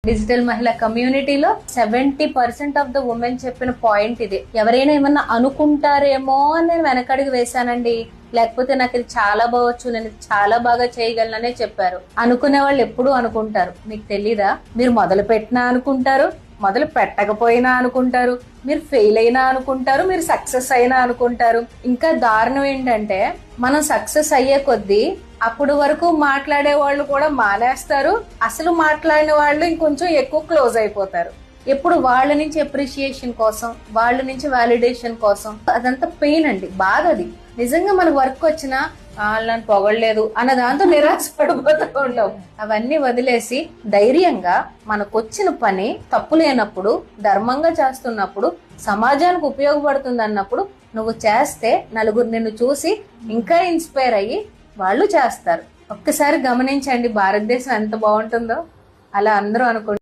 Digital మహిళా కమ్యూనిటీలో 70% of the women చెప్పిన పాయింట్ ఇది. ఎవరైనా ఏమన్నా అనుకుంటారేమో అని నేను వెనకడికి వేశానండి, లేకపోతే నాకు ఇది చాలా బాగొచ్చు, నేను ఇది చాలా బాగా చేయగలననే చెప్పారు. అనుకునే వాళ్ళు ఎప్పుడూ అనుకుంటారు. మీకు తెలీదా? మీరు మొదలు పెట్టినా అనుకుంటారు, మొదలు పెట్టకపోయినా అనుకుంటారు, మీరు ఫెయిల్ అయినా అనుకుంటారు, మీరు సక్సెస్ అయినా అనుకుంటారు. ఇంకా దారుణం ఏంటంటే మనం సక్సెస్ అయ్యే కొద్దీ అప్పుడు వరకు మాట్లాడే వాళ్ళు కూడా మానేస్తారు, అసలు మాట్లాడిన వాళ్ళు ఇంకొంచెం ఎక్కువ క్లోజ్ అయిపోతారు. ఎప్పుడు వాళ్ళ నుంచి అప్రిషియేషన్ కోసం, వాళ్ళ నుంచి వాలిడేషన్ కోసం. అదంతా పెయిన్ అండి, బాధ. అది నిజంగా మనకు వర్క్ వచ్చినా వాళ్ళని పొగడలేదు అన్న దాంతో నిరాశపడిపోతూ ఉంటాం. అవన్నీ వదిలేసి ధైర్యంగా మనకొచ్చిన పని తప్పు లేనప్పుడు, ధర్మంగా చేస్తున్నప్పుడు, సమాజానికి ఉపయోగపడుతుంది అన్నప్పుడు నువ్వు చేస్తే నలుగురు నిన్ను చూసి ఇంకా ఇన్స్పైర్ అయ్యి వాళ్ళు చేస్తారు. ఒక్కసారి గమనించండి భారతదేశం ఎంత బాగుంటుందో. అలా అందరూ అనుకుంటారు.